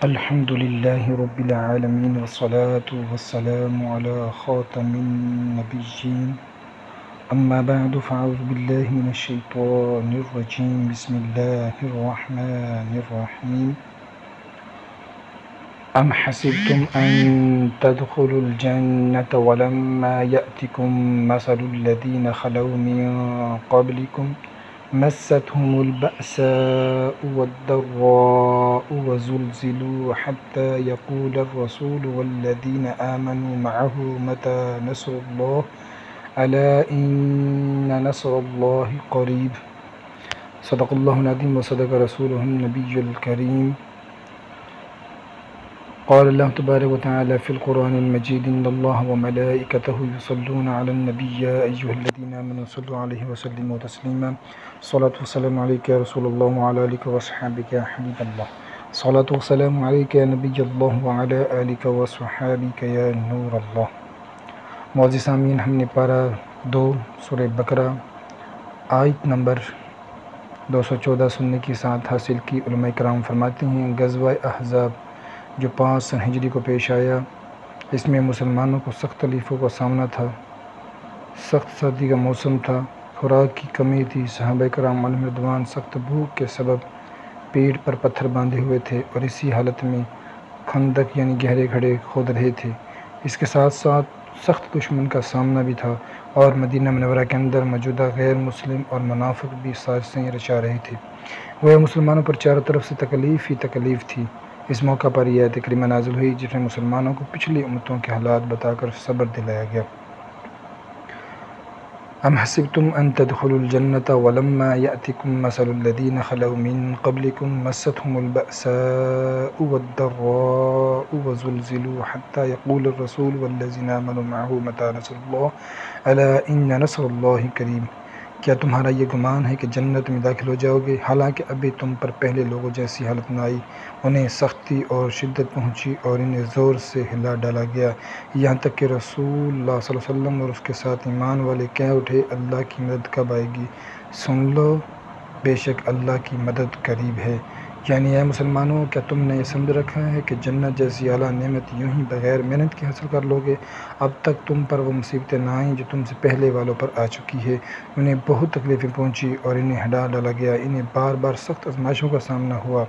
الحمد لله رب العالمين والصلاة والسلام على خاتم النبيين أما بعد فأعوذ بالله من الشيطان الرجيم بسم الله الرحمن الرحيم أم حسبتم أن تدخلوا الجنة ولما يأتكم مثل الذين خلوا من قبلكم مستهم البأساء والضراء وزلزلوا حتى يقول الرسول والذين آمنوا معه متى نصر الله ألا إن نصر الله قريب صدق الله العظيم وصدق رسوله النبي الكريم قال الله تبارك وتعالى في القرآن المجيد إن الله وملائكته يصلون على النبي يا أيها الذين آمنوا صلوا عليه وسلموا تسليما صلاة والسلام عليك يا رسول الله وعلى آلك وصحابك يا حبيب الله صلاة والسلام عليك يا نبي الله وعلى آلك وصحابك يا نور الله معزز سامعین، ہم نے پارہ 2 سورہ بقرہ آیت نمبر 214 سننے کی ساتھ حاصل کی۔ علماء کرام فرماتے ہیں غزوہ احزاب جو 5 سن ہجری کو پیش آیا، اس میں مسلمانوں کو سخت تکلیفوں کا سامنا تھا، سخت سردی کا موسم تھا، خوراک کی کمی تھی، صحابہ کرام علیہم رضوان سخت بھوک کے سبب پیٹ پر پتھر باندھے ہوئے تھے اور اسی حالت میں خندق یعنی گہرے کھڑے کھود رہے تھے۔ اس کے ساتھ ساتھ سخت دشمن کا سامنا بھی تھا اور مدینہ منورہ کے اندر موجودہ غیر مسلم اور منافق بھی سازشیں رچا رہے تھے۔ وہ مسلمانوں پر چاروں طرف سے تکلیف ہی تکلیف تھی۔ اس موقع پر یہ آیت کریمہ نازل ہوئی جس میں مسلمانوں کو پچھلی امتوں کے حالات بتا کر صبر دلایا گیا۔ ام حسبتم ان تدخلوا الجنة ولما يأتكم مثل الذين خلوا من قبلكم مستهم البأساء والضراء وزلزلوا حتى يقول الرسول والذين آمنوا معه متى نصر الله ألا إن نصر الله قريب۔ کیا تمہارا یہ گمان ہے کہ جنت میں داخل ہو جاؤ گے حالانکہ ابھی تم پر پہلے لوگوں جیسی حالت نہ آئی؟ انہیں سختی اور شدت پہنچی اور انہیں زور سے ہلا ڈالا گیا، یہاں تک کہ رسول اللہ صلی اللہ علیہ وسلم اور اس کے ساتھ ایمان والے کہہ اٹھے اللہ کی مدد کب آئے گی؟ سن لو، بے شک اللہ کی مدد قریب ہے۔ یعنی اے مسلمانوں، کیا تم نے یہ سمجھ رکھا ہے کہ جنت جیسی اعلیٰ نعمت یوں ہی بغیر محنت کے حاصل کر لو گے؟ اب تک تم پر وہ مصیبتیں نہ آئیں جو تم سے پہلے والوں پر آ چکی ہے۔ انہیں بہت تکلیفیں پہنچی اور انہیں ہلا ڈالا گیا، انہیں بار بار سخت آزمائشوں کا سامنا ہوا۔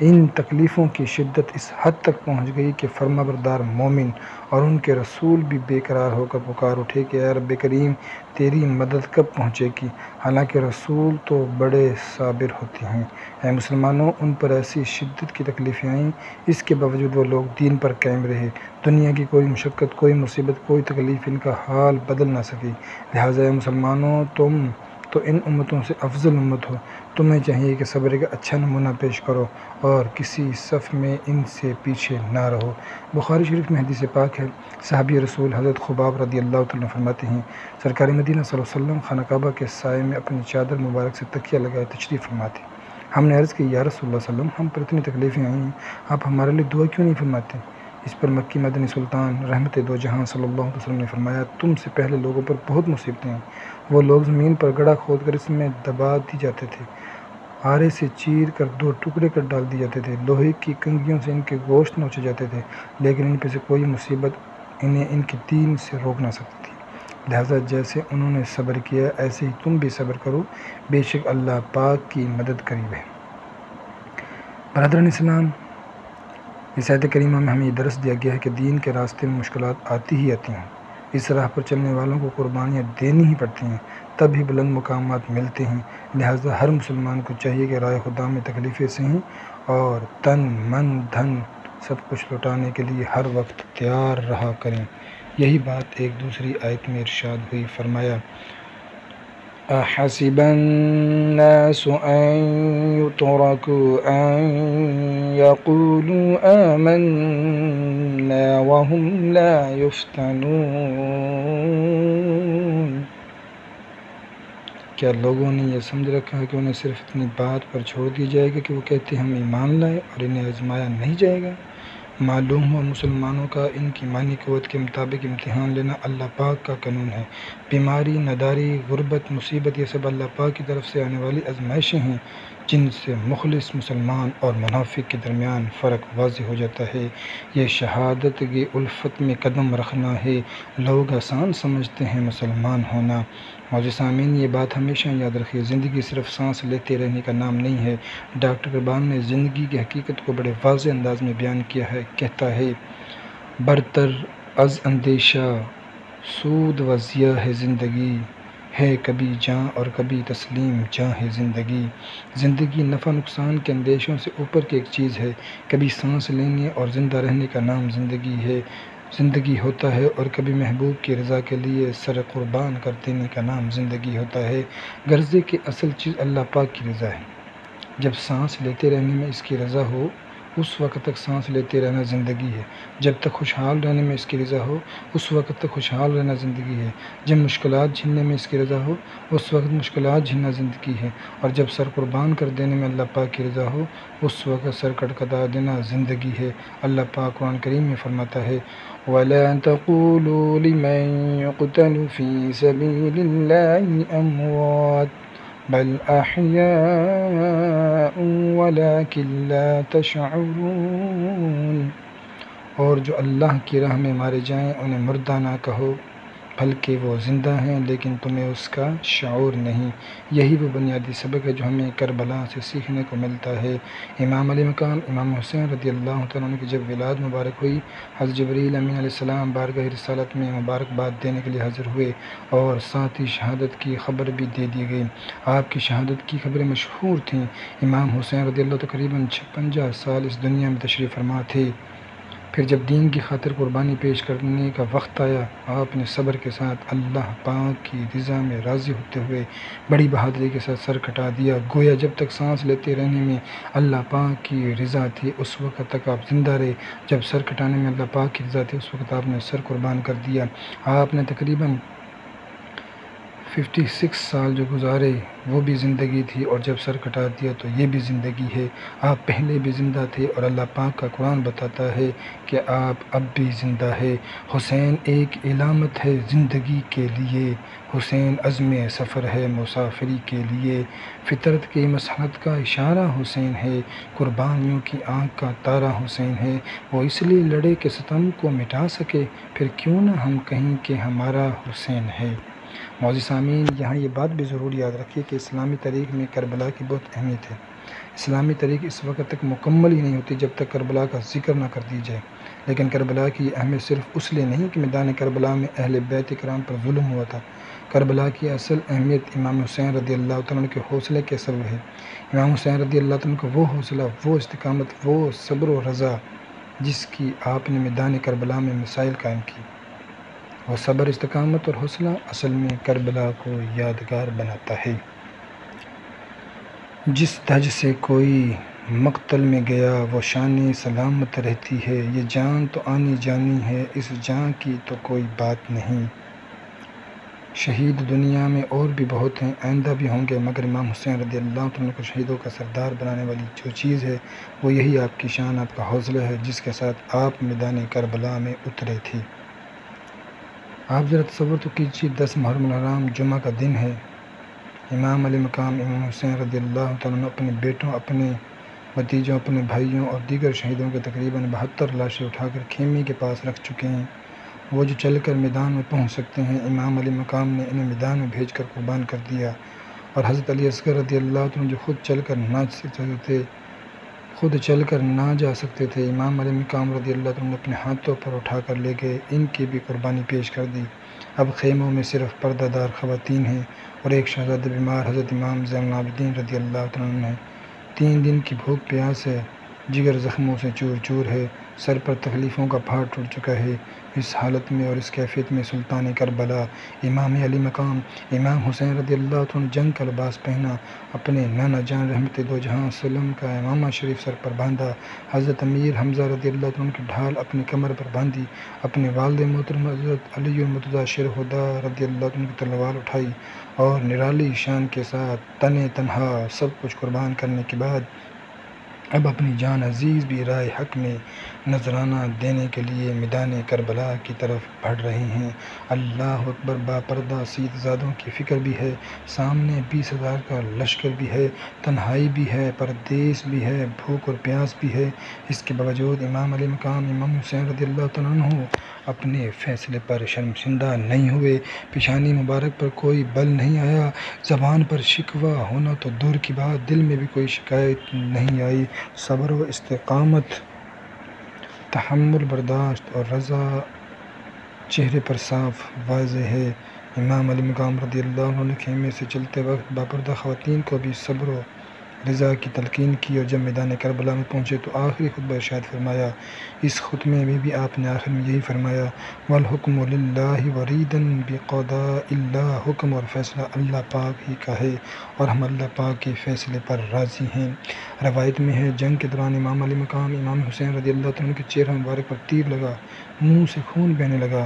ان تکلیفوں کی شدت اس حد تک پہنچ گئی کہ فرمانبردار مومن اور ان کے رسول بھی بے قرار ہو کر پکار اٹھے کہ اے رب کریم، تیری مدد کب پہنچے گی؟ حالانکہ رسول تو بڑے صابر ہوتے ہیں۔ اے مسلمانوں، ان پر ایسی شدت کی تکلیفیں آئیں، اس کے باوجود وہ لوگ دین پر قائم رہے۔ دنیا کی کوئی مشقت، کوئی مصیبت، کوئی تکلیف ان کا حال بدل نہ سکی۔ لہٰذا اے مسلمانوں، تم تو ان امتوں سے افضل امت ہو، تمہیں چاہیے کہ صبر کا اچھا نمونہ پیش کرو اور کسی صف میں ان سے پیچھے نہ رہو۔ بخاری شریف میں حدیث پاک ہے، صحابی رسول حضرت خباب رضی اللہ تعالیٰ عنہ فرماتے ہیں سرکار مدینہ صلی اللہ علیہ وسلم خانہ کعبہ کے سائے میں اپنی چادر مبارک سے تکیہ لگائے تشریف فرماتے۔ ہم نے عرض کی یا رسول اللہ صلی اللہ علیہ وسلم، ہم پر اتنی تکلیفیں آئی ہیں، آپ ہمارے لیے دعا کیوں نہیں فرماتے؟ اس پر مکی مدنی سلطان رحمت دو جہاں صلی اللہ علیہ وسلم نے فرمایا تم سے پہلے لوگوں پر بہت مصیبتیں ہیں، وہ لوگ زمین پر گڑھا کھود کر اس میں دبا دی جاتے تھے، آرے سے چیر کر 2 ٹکڑے کر ڈال دی جاتے تھے، لوہے کی کنگھیوں سے ان کے گوشت نوچے جاتے تھے، لیکن ان پہ سے کوئی مصیبت انہیں ان کے دین سے روک نہ سکتی تھی۔ لہٰذا جیسے انہوں نے صبر کیا ایسے ہی تم بھی صبر کرو، بے شک اللہ پاک کی مدد قریب ہے۔ برادران اسلام، اس آیت کریمہ میں ہمیں یہ درس دیا گیا ہے کہ دین کے راستے میں مشکلات آتی ہی آتی ہیں، اس راہ پر چلنے والوں کو قربانیاں دینی ہی پڑتی ہیں، تب ہی بلند مقامات ملتے ہیں۔ لہٰذا ہر مسلمان کو چاہیے کہ راہ خدا میں تکلیفیں سہیں اور تن من دھن سب کچھ لوٹانے کے لیے ہر وقت تیار رہا کریں۔ یہی بات ایک دوسری آیت میں ارشاد ہوئی، فرمایا احسب الناس ان يتركوا ان يقولوا آمنا وهم لا يفتنون۔ کیا لوگوں نے یہ سمجھ رکھا ہے کہ انہیں صرف اتنی بات پر چھوڑ دی جائے گا کہ وہ کہتے ہیں ہم ایمان لائے اور انہیں آزمایا نہیں جائے گا؟ معلوم ہوا مسلمانوں کا ان کی ایمانی قوت کے مطابق امتحان لینا اللہ پاک کا قانون ہے۔ بیماری، ناداری، غربت، مصیبت، یہ سب اللہ پاک کی طرف سے آنے والی آزمائشیں ہیں۔ جن سے مخلص مسلمان اور منافق کے درمیان فرق واضح ہو جاتا ہے۔ یہ شہادت کی الفت میں قدم رکھنا ہے۔ لوگ آسان سمجھتے ہیں مسلمان ہونا۔ معزز سامعین، یہ بات ہمیشہ یاد رکھیے، زندگی صرف سانس لیتے رہنے کا نام نہیں ہے۔ ڈاکٹر اقبال نے زندگی کی حقیقت کو بڑے واضح انداز میں بیان کیا ہے۔ کہتا ہے، برتر از اندیشہ سود و ضیاء ہے زندگی، ہے کبھی جاں اور کبھی تسلیم جاں ہے زندگی۔ زندگی نفع نقصان کے اندیشوں سے اوپر کی ایک چیز ہے۔ کبھی سانس لینے اور زندہ رہنے کا نام زندگی ہوتا ہے، اور کبھی محبوب کی رضا کے لیے سر قربان کر دینے کا نام زندگی ہوتا ہے۔ غرضے کہ اصل چیز اللہ پاک کی رضا ہے۔ جب سانس لیتے رہنے میں اس کی رضا ہو، اس وقت تک سانس لیتے رہنا زندگی ہے۔ جب تک خوشحال رہنے میں اس کی رضا ہو، اس وقت تک خوشحال رہنا زندگی ہے۔ جب مشکلات جھیلنے میں اس کی رضا ہو، اس وقت مشکلات جھیلنا زندگی ہے۔ اور جب سر قربان کر دینے میں اللہ پاک کی رضا ہو، اس وقت سر کٹکھٹا دینا زندگی ہے۔ اللہ پاک قرآن کریم میں فرماتا ہے، وَلَا تَقُولُوا لِمَن يُقْتَلُ فِي سَبِيلِ اللَّهِ أَمْوَاتٌ بل احیاء ولکن لا تشعرون۔ اور جو اللہ کی راہ میں مارے جائیں انہیں مردہ نہ کہو، بلکہ وہ زندہ ہیں لیکن تمہیں اس کا شعور نہیں۔ یہی وہ بنیادی سبق ہے جو ہمیں کربلا سے سیکھنے کو ملتا ہے۔ امام علی مقام امام حسین رضی اللہ تعالیٰ عنہ کی جب ولادت مبارک ہوئی، حضرت جبریل امین علیہ السلام بارگاہ رسالت میں مبارکباد دینے کے لیے حاضر ہوئے، اور ساتھ ہی شہادت کی خبر بھی دے دی گئی۔ آپ کی شہادت کی خبریں مشہور تھیں۔ امام حسین رضی اللہ تقریباً 56 سال اس دنیا میں تشریف فرما تھے۔ پھر جب دین کی خاطر قربانی پیش کرنے کا وقت آیا، آپ نے صبر کے ساتھ اللہ پاک کی رضا میں راضی ہوتے ہوئے بڑی بہادری کے ساتھ سر کٹا دیا۔ گویا جب تک سانس لیتے رہنے میں اللہ پاک کی رضا تھی، اس وقت تک آپ زندہ رہے۔ جب سر کٹانے میں اللہ پاک کی رضا تھی، اس وقت آپ نے سر قربان کر دیا۔ آپ نے تقریباً 56 سال جو گزارے وہ بھی زندگی تھی، اور جب سر کٹا دیا تو یہ بھی زندگی ہے۔ آپ پہلے بھی زندہ تھے، اور اللہ پاک کا قرآن بتاتا ہے کہ آپ اب بھی زندہ ہے۔ حسین ایک علامت ہے زندگی کے لیے، حسین عزم سفر ہے مسافری کے لیے، فطرت کی مسحت کا اشارہ حسین ہے، قربانیوں کی آنکھ کا تارہ حسین ہے۔ وہ اس لیے لڑے کہ ستم کو مٹا سکے، پھر کیوں نہ ہم کہیں کہ ہمارا حسین ہے۔ معزز سامعین، یہاں یہ بات بھی ضرور یاد رکھیے کہ اسلامی تاریخ میں کربلا کی بہت اہمیت ہے۔ اسلامی تاریخ اس وقت تک مکمل ہی نہیں ہوتی جب تک کربلا کا ذکر نہ کر دی جائے۔ لیکن کربلا کی اہمیت صرف اس لیے نہیں کہ میدان کربلا میں اہل بیت کرام پر ظلم ہوا تھا۔ کربلا کی اصل اہمیت امام حسین رضی اللہ تعالیٰ عنہ کے حوصلے کے سبب ہے۔ امام حسین رضی اللہ تعالیٰ عنہ کا وہ حوصلہ، وہ استقامت، وہ صبر و رضا جس کی آپ نے میدان کربلا میں مثال قائم کی، وہ صبر، استقامت اور حوصلہ اصل میں کربلا کو یادگار بناتا ہے۔ جس دھج سے کوئی مقتل میں گیا وہ شان سلامت رہتی ہے، یہ جان تو آنی جانی ہے، اس جان کی تو کوئی بات نہیں۔ شہید دنیا میں اور بھی بہت ہیں، آئندہ بھی ہوں گے، مگر امام حسین رضی اللہ عنہ کو شہیدوں کا سردار بنانے والی جو چیز ہے وہ یہی آپ کی شان، آپ کا حوصلہ ہے جس کے ساتھ آپ میدان کربلا میں اترے تھے۔ آپ ذرا تصور تو کیجیے، 10 محرم الحرام جمعہ کا دن ہے، امام علی مقام امام حسین رضی اللہ تعالیٰ عنہ اپنے بیٹوں، اپنے بھتیجوں، اپنے بھائیوں اور دیگر شہیدوں کے تقریباً 72 لاشیں اٹھا کر خیمے کے پاس رکھ چکے ہیں۔ وہ جو چل کر میدان میں پہنچ سکتے ہیں، امام علی مقام نے انہیں میدان میں بھیج کر قربان کر دیا۔ اور حضرت علی اصغر رضی اللہ عنہ جو خود چل کر نہ جا سکتے تھے، امام علی مقام رضی اللہ عنہ نے اپنے ہاتھوں پر اٹھا کر لے گئے، ان کی بھی قربانی پیش کر دی۔ اب خیموں میں صرف پردہ دار خواتین ہیں اور ایک شہزادہ بیمار حضرت امام زین العابدین رضی اللہ عنہ ہے۔ 3 دن کی بھوک پیاس ہے، جگر زخموں سے چور چور ہے، سر پر تکلیفوں کا پہاڑ ٹوٹ چکا ہے۔ اس حالت میں اور اس کیفیت میں سلطان کربلا امام علی مقام امام حسین رضی اللہ عنہ نے جنگ کا لباس پہنا، اپنے نانا جان رحمت دو جہاں سلم کا امامہ شریف سر پر باندھا، حضرت امیر حمزہ رضی اللہ عنہ کی ڈھال اپنی کمر پر باندھی، اپنے والد محترم حضرت علی المرتضیٰ شیر خدا رضی اللہ عنہ کی تلوار اٹھائی، اور نرالی شان کے ساتھ تنہا سب کچھ قربان کرنے کے بعد اب اپنی جان عزیز بھی رائے حق میں نذرانہ دینے کے لیے میدان کربلا کی طرف بڑھ رہے ہیں۔ اللہ اکبر! باپردہ سید زادوں کی فکر بھی ہے، سامنے 20,000 کا لشکر بھی ہے، تنہائی بھی ہے، پردیس بھی ہے، بھوک اور پیاس بھی ہے۔ اس کے باوجود امام علی مقام امام حسین رضی اللہ تعالیٰ عنہ اپنے فیصلے پر شرمسندہ نہیں ہوئے، پیشانی مبارک پر کوئی بل نہیں آیا، زبان پر شکوہ ہونا تو دور کی بات، دل میں بھی کوئی شکایت نہیں آئی۔ صبر و استقامت، تحمل، برداشت اور رضا چہرے پر صاف واضح ہے۔ امام علی مقام رضی اللہ عنہ نے خیمے سے چلتے وقت باپردہ خواتین کو بھی صبر و رضا کی تلقین کی، اور جب میدان کربلا میں پہنچے تو آخری خطبہ ارشاد فرمایا۔ اس خطبے میں بھی آپ نے آخر میں یہی فرمایا، وَالْحُكْمُ لِلَّهِ وَرِيدًا بِقَضَاءِ اللَّهِ، حکم اور فیصلہ اللہ پاک ہی کا ہے اور ہم اللہ پاک کے فیصلے پر راضی ہیں۔ روایت میں ہے، جنگ کے دوران امام علی مقام امام حسین رضی اللہ عنہ کے چہرہ مبارک پر تیر لگا، منہ سے خون بہنے لگا،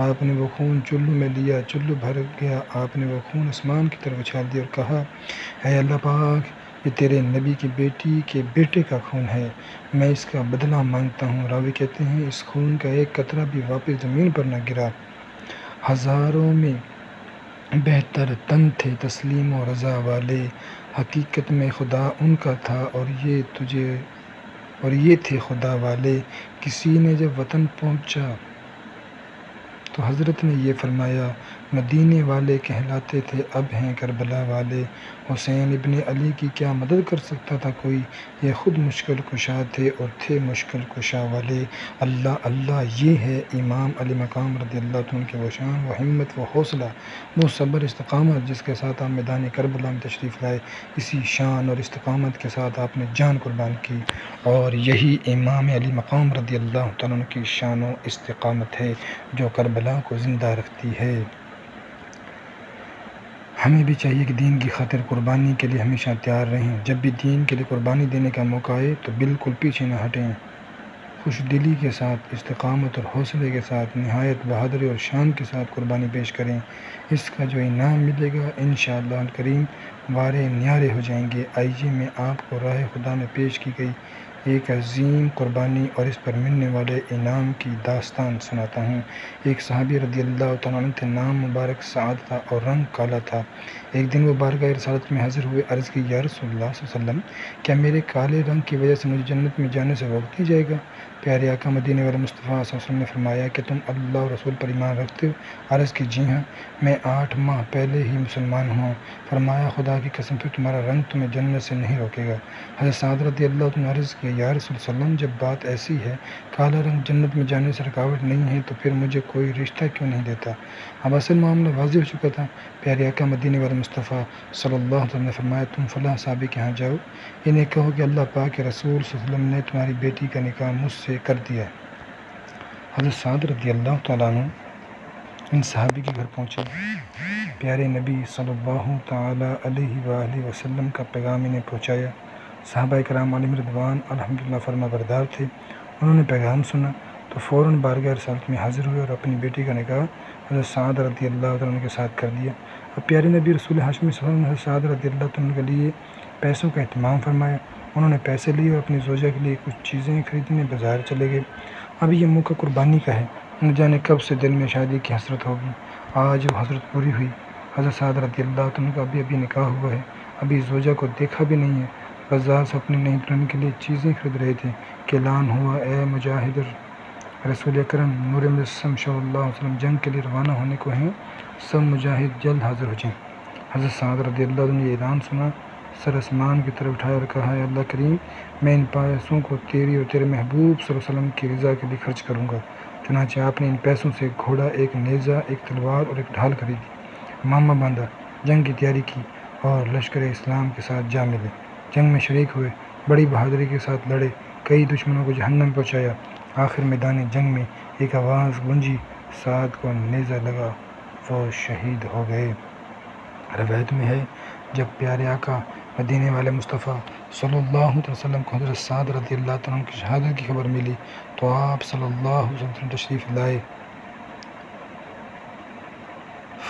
آپ نے وہ خون چلو میں لیا، چلو بھر گیا، آپ نے وہ خون آسمان کی طرف اچھال دیا اور کہا، اے اللہ پاک، یہ تیرے نبی کی بیٹی کے بیٹے کا خون ہے، میں اس کا بدلہ مانگتا ہوں۔ راوی کہتے ہیں، اس خون کا ایک قطرہ بھی واپس زمین پر نہ گرا۔ ہزاروں میں بہتر تن تھے تسلیم و رضا والے، حقیقت میں خدا ان کا تھا اور یہ تھے خدا والے۔ کسی نے جب وطن پوچھا تو حضرت نے یہ فرمایا، مدینے والے کہلاتے تھے، اب ہیں کربلا والے۔ حسین ابن علی کی کیا مدد کر سکتا تھا کوئی؟ یہ خود مشکل کشا تھے اور تھے مشکل کشا والے۔ اللہ اللہ، یہ ہے امام علی مقام رضی اللہ عنہ کی وہ شان، وہ ہمت، وہ حوصلہ، وہ صبر استقامت جس کے ساتھ آپ میدان کربلا میں تشریف لائے۔ اسی شان اور استقامت کے ساتھ آپ نے جان قربان کی، اور یہی امام علی مقام رضی اللہ عنہ کی شان و استقامت ہے جو کربلا کو زندہ رکھتی ہے۔ ہمیں بھی چاہیے کہ دین کی خاطر قربانی کے لیے ہمیشہ تیار رہیں۔ جب بھی دین کے لیے قربانی دینے کا موقع آئے تو بالکل پیچھے نہ ہٹیں، خوش دلی کے ساتھ، استقامت اور حوصلے کے ساتھ، نہایت بہادری اور شان کے ساتھ قربانی پیش کریں۔ اس کا جو انعام ملے گا انشاءاللہ الکریم وارے نیارے ہو جائیں گے۔ آئیے میں آپ کو راہ خدا میں پیش کی گئی ایک عظیم قربانی اور اس پر ملنے والے انعام کی داستان سناتا ہوں۔ ایک صحابی رضی اللہ تعالیٰ عنہ تھے، نام مبارک سعد تھا اور رنگ کالا تھا۔ ایک دن وہ بارگاہ رسالت میں حاضر ہوئے، عرض کی، یا رسول اللہ صلی اللہ علیہ وسلم، کیا میرے کالے رنگ کی وجہ سے مجھے جنت میں جانے سے روک دیا جائے گا؟ پیارے آقا مدینے والے مصطفیٰ صلی اللہ علیہ وسلم نے فرمایا کہ تم اللہ اور رسول پر ایمان رکھتے ہو؟ عرض کی، جی ہاں، میں 8 ماہ پہلے ہی مسلمان ہوا ہوں۔ فرمایا، خدا کی قسم، پھر تمہارا رنگ تمہیں جنت سے نہیں روکے گا۔ حضرت سعد رضی اللہ عنہ نے عرض کیا، یا رسول اللہ صلی اللہ علیہ وسلم، جب بات ایسی ہے، کالا رنگ جنت میں جانے سے رکاوٹ نہیں ہے، تو پھر مجھے کوئی رشتہ کیوں نہیں دیتا؟ اب اصل معاملہ واضح ہو چکا تھا۔ پیارے آقا مدینے والے مصطفیٰ صلی اللہ علیہ وسلم نے فرمایا، تم فلاں صحابی کے ہاں جاؤ، انہیں کہو کہ اللہ پاک کے رسول صلی اللہ علیہ وسلم نے تمہاری بیٹی کا نکاح مجھ سے کر دیا ہے۔ حضرت سعد رضی اللہ تعالیٰ عنہ ان صحابی کے گھر پہنچے، پیارے نبی صلی اللہ تعالیٰ علیہ وآلہ وسلم کا پیغام انہیں پہنچایا۔ صحابہ کرام علیہم رضوان الحمدللہ فرما بردار تھے، انہوں نے پیغام سنا تو فوراً بارگاہ رسالت میں حاضر ہوئے اور اپنی بیٹی کا نکاح حضرت سعد رضی اللہ عنہ کے ساتھ کر دیا۔ اب پیارے نبی رسول ہاشمی صلی اللہ علیہ وسلم نے حضرت سعد رضی اللہ عنہ کے لیے پیسوں کا اہتمام فرمایا۔ انہوں نے پیسے لیے اور اپنی زوجہ کے لیے کچھ چیزیں خریدنے بازار چلے گئے۔ اب یہ موقع قربانی کا ہے، نہ جانے کب سے دل میں شادی کی حسرت ہوگی۔ آج وہ حسرت پوری ہوئی۔ حضرت سعد رضی اللہ عنہ کا ابھی نکاح ہوا ہے، ابھی زوجہ کو دیکھا بھی نہیں ہے، بازار سے اپنے نئی دلہن کے لیے چیزیں خرید رہے تھے کہ اعلان ہوا، اے مجاہد رسول اکرم نور مجسم صلی اللہ علیہ وسلم جنگ کے لیے روانہ ہونے کو ہیں، سب مجاہد جلد حاضر ہو جائیں۔ حضرت سعد رضی اللہ عنہ نے یہ اعلان سنا، سر آسمان کی طرف اٹھایا اور کہا، اے اللہ کریم، میں ان پیسوں کو تیری اور تیرے محبوب صلی اللہ علیہ وسلم کی رضا کے لیے خرچ کروں گا۔ چنانچہ آپ نے ان پیسوں سے ایک گھوڑا، ایک نیزہ، ایک تلوار اور ایک ڈھال خریدی، مامہ باندھا، جنگ کی تیاری کی اور لشکر اسلام کے ساتھ جا ملے، جنگ میں شریک ہوئے، بڑی بہادری کے ساتھ لڑے، کئی دشمنوں کو جہنم پہنچایا۔ آخر میدان جنگ میں ایک آواز گونجی، سعد کو نیزہ لگا، وہ شہید ہو گئے۔ روایت میں ہے، جب پیارے آقا مدینے والے مصطفیٰ صلی اللہ علیہ وسلم کو حضرت سعد رضی اللہ عنہ کی شہادت کی خبر ملی تو آپ صلی اللہ علیہ وسلم تشریف لائے۔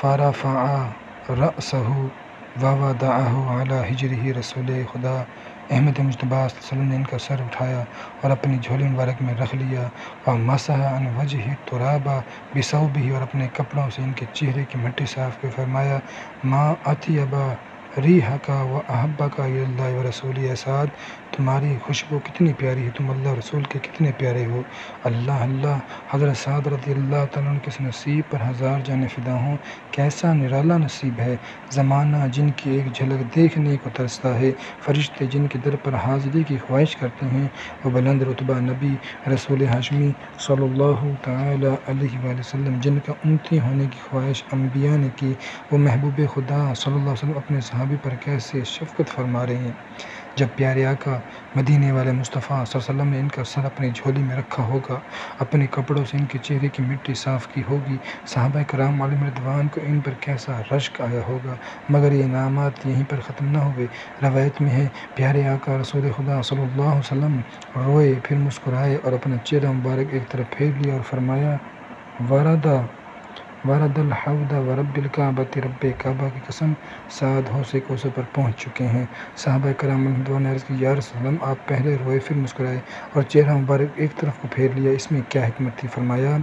فرفع رأسہ ووضعہ علی حجرہ، رسول خدا احمد مجتبیٰ صلی اللہ علیہ وسلم نے ان کا سر اٹھایا اور اپنی جھولی مبارک میں رکھ لیا، ومسح عن وجہ التراب بثوبہ، اور اپنے کپڑوں سے ان کے چہرے کی مٹی صاف کر فرمایا، ما اطیب ریحک و احبک الی اللہ ورسولہ، اے سعد تمہاری خوشبو کتنی پیاری ہے، تم اللہ اور رسول کے کتنے پیارے ہو۔ اللہ اللہ، حضرت سعد رضی اللہ تعالیٰ عنہ کے اس نصیب پر ہزار جانیں فدا ہوں، کیسا نرالا نصیب ہے۔ زمانہ جن کی ایک جھلک دیکھنے کو ترستا ہے، فرشتے جن کے در پر حاضری کی خواہش کرتے ہیں، وہ بلند رتبہ نبی رسول ہاشمی صلی اللہ تعالیٰ علیہ وآلہ وسلم جن کا امتی ہونے کی خواہش انبیاء نے کی، وہ محبوب خدا صلی اللہ علیہ وسلم اپنے صحابی پر کیسے شفقت فرما رہے ہیں۔ جب پیارے آقا مدینے والے مصطفیٰ صلی اللہ علیہ وسلم نے ان کا سر اپنی جھولی میں رکھا ہوگا، اپنے کپڑوں سے ان کے چہرے کی مٹی صاف کی ہوگی، صحابہ کرام علیہم رضوان کو ان پر کیسا رشک آیا ہوگا۔ مگر یہ انعامات یہیں پر ختم نہ ہوئے۔ روایت میں ہے، پیارے آقا رسول خدا صلی اللہ علیہ وسلم روئے، پھر مسکرائے اور اپنا چہرہ مبارک ایک طرف پھیر لیا اور فرمایا، ورد الحوض ورب الکعبۃ، رب کعبہ کی قسم سعد حوض کوثر پر پہنچ چکے ہیں۔ صحابہ کرام علیہم رضوان نے عرض کی، یا رسول اللہ، آپ پہلے روئے پھر مسکرائے اور چہرہ مبارک ایک طرف کو پھیر لیا، اس میں کیا حکمت تھی؟ فرمایا،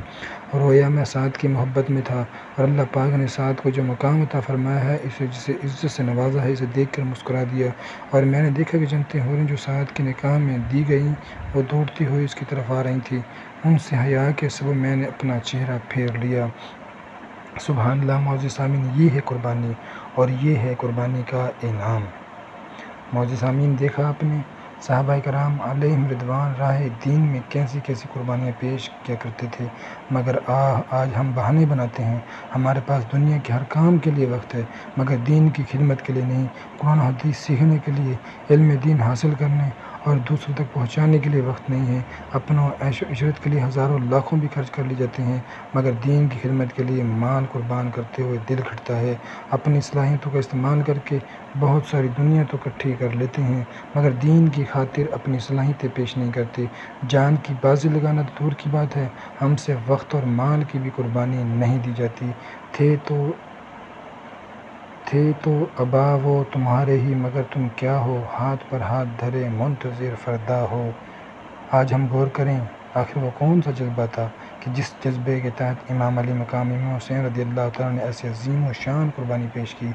رویا میں سعد کی محبت میں تھا، اور اللہ پاک نے سعد کو جو مقام عطا فرمایا ہے، اسے جسے عزت سے نوازا ہے، اسے دیکھ کر مسکرا دیا، اور میں نے دیکھا کہ جنتیں حوریں جو سعد کے نکاح میں دی گئیں، وہ دوڑتی ہوئی اس کی طرف آ رہی تھیں، ان سے حیا کے سبب میں نے اپنا چہرہ پھیر لیا۔ سبحان اللہ۔ معزز سامعین، یہ ہے قربانی، اور یہ ہے قربانی کا انعام۔ معزز سامعین، دیکھا آپ نے صحابہ کرام علیہم رضوان راہ دین میں کیسی کیسی قربانیاں پیش کیا کرتے تھے، مگر آج ہم بہانے بناتے ہیں، ہمارے پاس دنیا کے ہر کام کے لیے وقت ہے مگر دین کی خدمت کے لیے نہیں، قرآن و حدیث سیکھنے کے لیے، علم دین حاصل کرنے اور دوسروں تک پہنچانے کے لیے وقت نہیں ہے۔ اپنوں عیش و عشرت کے لیے ہزاروں لاکھوں بھی خرچ کر لی جاتے ہیں، مگر دین کی خدمت کے لیے مال قربان کرتے ہوئے دل گھٹتا ہے۔ اپنی صلاحیتوں کا استعمال کر کے بہت ساری دنیا تو اکٹھی کر لیتے ہیں، مگر دین کی خاطر اپنی صلاحیتیں پیش نہیں کرتے۔ جان کی بازی لگانا تو دور کی بات ہے، ہم سے وقت اور مال کی بھی قربانی نہیں دی جاتی۔ تھے تو ابا وہ تمہارے ہی، مگر تم کیا ہو، ہاتھ پر ہاتھ دھرے منتظر فردا ہو۔ آج ہم غور کریں، آخر وہ کون سا جذبہ تھا کہ جس جذبے کے تحت امام علی مقام امام حسین رضی اللہ تعالیٰ نے ایسی عظیم و شان قربانی پیش کی۔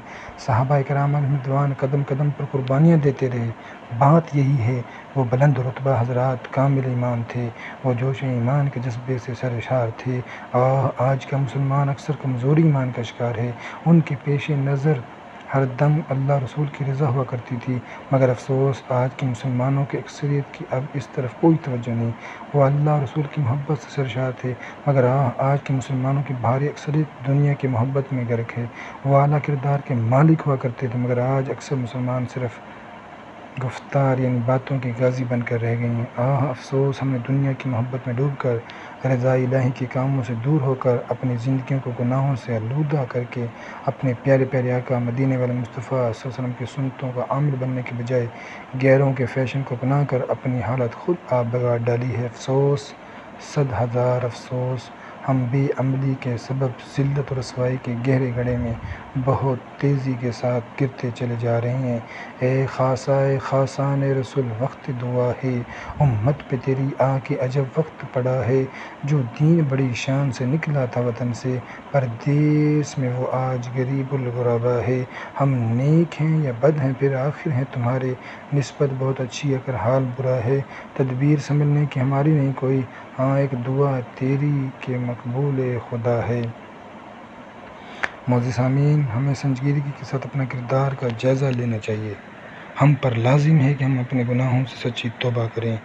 صحابہ کرام علیہم رضوان قدم قدم پر قربانیاں دیتے رہے۔ بات یہی ہے، وہ بلند رتبہ حضرات کامل ایمان تھے، وہ جوش ایمان کے جذبے سے سرشار تھے۔ آج کا مسلمان اکثر کمزوری ایمان کا شکار ہے، ان کے پیش نظر ہر دم اللہ رسول کی رضا ہوا کرتی تھی، مگر افسوس آج کے مسلمانوں کی اکثریت کی اب اس طرف کوئی توجہ نہیں۔ وہ اللہ رسول کی محبت سے سرشار تھے، مگر آج کے مسلمانوں کی بھاری اکثریت دنیا کی محبت میں غرق ہے۔ وہ اعلیٰ کردار کے مالک ہوا کرتے تھے، مگر آج اکثر مسلمان صرف گفتار یعنی باتوں کے غازی بن کر رہ گئے ہیں۔ افسوس، ہم نے دنیا کی محبت میں ڈوب کر، رضا الہی کے کاموں سے دور ہو کر، اپنی زندگیوں کو گناہوں سے آلودہ کر کے، اپنے پیارے پیارے آقا مدینے والے مصطفیٰ صلی اللہ علیہ وسلم کی سنتوں کا عامل بننے کے بجائے غیروں کے فیشن کو اپنا کر اپنی حالت خود آپ بگاڑ ڈالی ہے۔ افسوس، صد ہزار افسوس، ہم بے عملی کے سبب ذلت و رسوائی کے گہرے گڑھے میں بہت تیزی کے ساتھ گرتے چلے جا رہے ہیں۔ اے خاصائے خاصان رسول، وقت دعا ہے، امت پہ تیری آ کے عجب وقت پڑا ہے، جو دین بڑی شان سے نکلا تھا وطن سے، پردیس میں وہ آج غریب الغربا ہے۔ ہم نیک ہیں یا بد ہیں پھر آخر ہیں تمہارے، نسبت بہت اچھی اگر حال برا ہے، تدبیر سنبھلنے کی ہماری نہیں کوئی، ہاں ایک دعا تیری کہ مقبول خدا ہے۔ معزز سامعین، ہمیں سنجیدگی کے ساتھ اپنا کردار کا جائزہ لینا چاہیے۔ ہم پر لازم ہے کہ ہم اپنے گناہوں سے سچی توبہ کریں،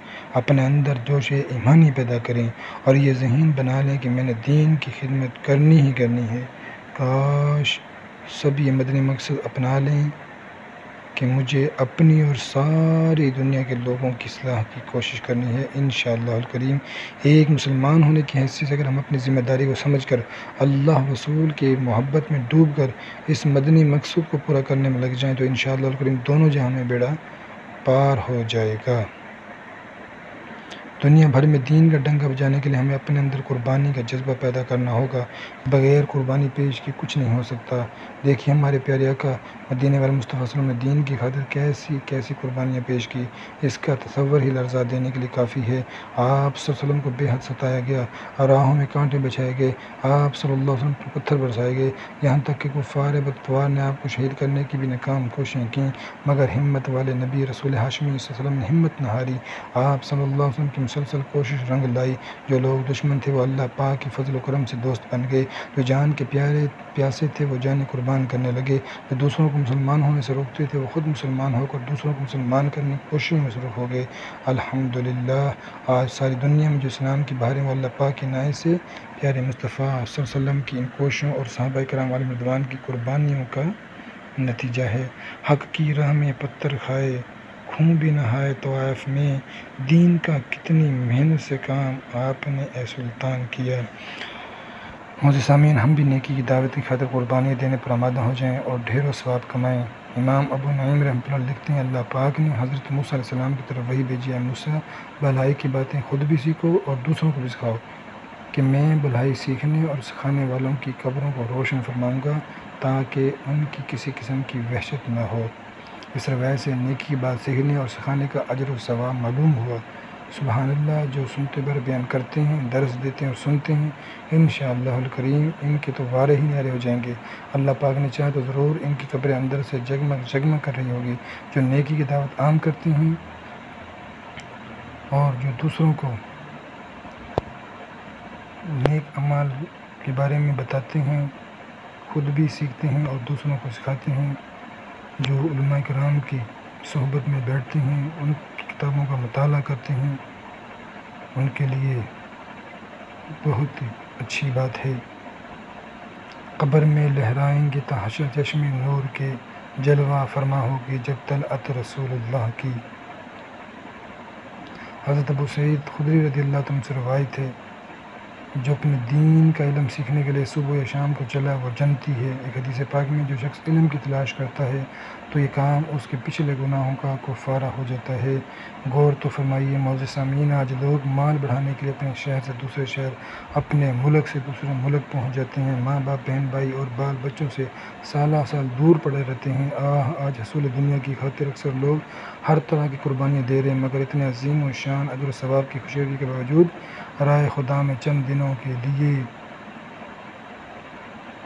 اپنے اندر جوش ایمانی پیدا کریں، اور یہ ذہن بنا لیں کہ میں نے دین کی خدمت کرنی ہی کرنی ہے۔ کاش سب یہ مدنی مقصد اپنا لیں کہ مجھے اپنی اور ساری دنیا کے لوگوں کی اصلاح کی کوشش کرنی ہے۔ انشاءاللہ الکریم ایک مسلمان ہونے کی حیثیت سے اگر ہم اپنی ذمہ داری کو سمجھ کر، اللہ رسول کے محبت میں ڈوب کر اس مدنی مقصود کو پورا کرنے میں لگ جائیں تو انشاءاللہ الکریم دونوں جہاں میں بیڑا پار ہو جائے گا۔ دنیا بھر میں دین کا ڈنکا بجانے کے لیے ہمیں اپنے اندر قربانی کا جذبہ پیدا کرنا ہوگا۔ بغیر قربانی پیش کے کچھ نہیں ہو سکتا۔ دیکھیے ہمارے پیارے آقا مدینے والے مصطفیٰ صلی اللہ علیہ وسلم نے دین کی خاطر کیسی قربانیاں پیش کی، اس کا تصور ہی لرزا دینے کے لیے کافی ہے۔ آپ صلی اللہ علیہ وسلم کو بے حد ستایا گیا، راہوں میں کانٹے بچھائے گئے، آپ صلی اللہ علیہ وسلم پر پتھر برسائے گئے، یہاں تک کہ کفار بدتوار نے آپ کو شہید کرنے کی بھی ناکام کوششیں کیں، مگر ہمت والے نبی رسول ہاشمی صلی اللہ علیہ وسلم نے ہمت نہ ہاری۔ آپ صلی اللہ علیہ وسلم کی مسلسل کوشش رنگ لائی۔ جو لوگ دشمن تھے وہ اللہ پاک کے فضل و کرم سے دوست بن گئے، جو جان کے پیاسے تھے وہ جانیں قربان کرنے لگے، جو دوسروں کو مسلمان ہونے سے روکتے تھے وہ خود مسلمان ہو کر دوسروں کو مسلمان کرنے کی کوشش میں مصروف ہو گئے۔ الحمدللہ آج ساری دنیا میں جو اسلام کی بہاریں وہ اللہ پاک کے عنایت سے پیارے مصطفیٰ صلی اللہ علیہ وسلم کی ان کوششوں اور صحابہ کرام علیہم رضوان کی قربانیوں کا نتیجہ ہے۔ حق کی راہ میں پتھر کھائے، خون بھی نہائے طوائف میں، دین کا کتنی محنت سے کام آپ نے اے سلطان کیا۔ معزز سامعین، ہم بھی نیکی کی دعوت کی خاطر قربانیاں دینے پر آمادہ ہو جائیں اور ڈھیروں ثواب کمائیں۔ امام ابو نعیم رحمۃ اللہ لکھتے ہیں، اللہ پاک نے حضرت موسیٰ علیہ السلام کی طرف وحی بھیجی، اے موسیٰ بھلائی کی باتیں خود بھی سیکھو اور دوسروں کو بھی سکھاؤ کہ میں بھلائی سیکھنے اور سکھانے والوں کی قبروں کو روشن فرماؤں گا تاکہ ان کی کسی قسم کی وحشت نہ ہو۔ اس روایت سے نیکی کی بات سیکھنے اور سکھانے کا اجر و ثواب معلوم ہوا۔ سبحان اللہ، جو سنتے بر بیان کرتے ہیں، درس دیتے ہیں اور سنتے ہیں، انشاءاللہ الکریم ان کے تو وارے ہی نیارے ہو جائیں گے۔ اللہ پاک نے چاہا تو ضرور ان کی قبریں اندر سے جگمگ جگمگ کر رہی ہوگی۔ جو نیکی کی دعوت عام کرتے ہیں اور جو دوسروں کو نیک اعمال کے بارے میں بتاتے ہیں، خود بھی سیکھتے ہیں اور دوسروں کو سکھاتے ہیں، جو علماء کرام کی صحبت میں بیٹھتے ہیں، ان کی کتابوں کا مطالعہ کرتے ہیں، ان کے لیے بہت اچھی بات ہے۔ قبر میں لہرائیں گے تحشر چشم نور کے، جلوہ فرما ہوگی جب طلعت رسول اللہ کی۔ حضرت ابو سعید خدری رضی اللہ عنہ سے روایت ہے، جو اپنے دین کا علم سیکھنے کے لیے صبح یا شام کو چلا وہ جنتی ہے۔ ایک حدیث پاک میں جو شخص علم کی تلاش کرتا ہے تو یہ کام اس کے پچھلے گناہوں کا کفارہ ہو جاتا ہے۔ غور تو فرمائیے معزز سامعین، آج لوگ مال بڑھانے کے لیے اپنے شہر سے دوسرے شہر، اپنے ملک سے دوسرے ملک پہنچ جاتے ہیں، ماں باپ بہن بھائی اور بال بچوں سے سالہ سال دور پڑے رہتے ہیں۔ آج حصول دنیا کی خاطر اکثر لوگ ہر طرح کی قربانیاں دے رہے ہیں، مگر اتنے عظیم و شان اجر و ثواب کی خوشخبری کے باوجود راہ خدا میں چند دنوں کے لیے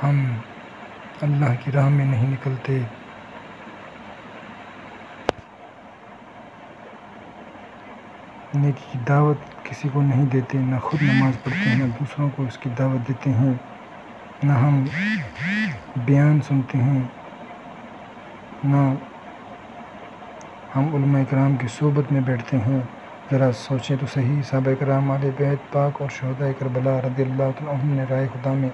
ہم اللہ کی راہ میں نہیں نکلتے۔ نیکی کی دعوت کسی کو نہیں دیتے، نہ خود نماز پڑھتے ہیں، نہ دوسروں کو اس کی دعوت دیتے ہیں، نہ ہم بیان سنتے ہیں، نہ ہم علماء کرام کی صحبت میں بیٹھتے ہیں۔ ذرا سوچیں تو صحیح، صحابہ کرام اہل بیت پاک اور شہدائے کربلا رضی اللہ عنہم نے رائے خدا میں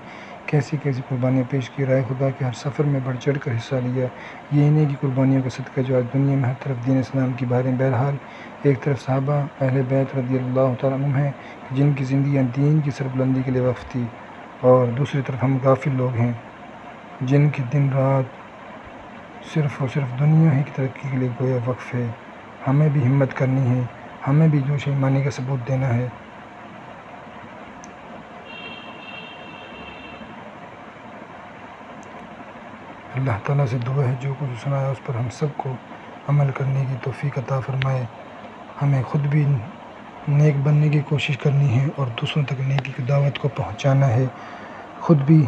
کیسی قربانیاں پیش کی، رائے خدا کے ہر سفر میں بڑھ چڑھ کر حصہ لیا۔ یہ انہیں کی قربانیوں کا صدقہ جو آج دنیا میں ہر طرف دین اسلام کی بہاریں۔ بہرحال ایک طرف صحابہ اہل بیت رضی اللہ عنہم ہیں جن کی زندگیاں دین کی سربلندی کے لیے وقف تھی، اور دوسری طرف ہم غافل لوگ ہیں جن کی دن رات صرف اور صرف دنیا ہی کی ترقی کے لیے گویا وقف ہے۔ ہمیں بھی ہمت کرنی ہے، ہمیں بھی جوش ایمانی کا ثبوت دینا ہے۔ اللہ تعالیٰ سے دعا ہے جو کچھ سنا ہے اس پر ہم سب کو عمل کرنے کی توفیق عطا فرمائے۔ ہمیں خود بھی نیک بننے کی کوشش کرنی ہے اور دوسروں تک نیکی کی دعوت کو پہنچانا ہے، خود بھی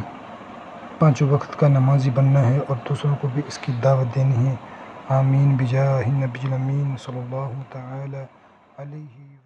5 وقت کا نمازی بننا ہے اور دوسروں کو بھی اس کی دعوت دینی ہے۔ آمین بجاہ النبی الامین صلی اللہ تعالی علیہ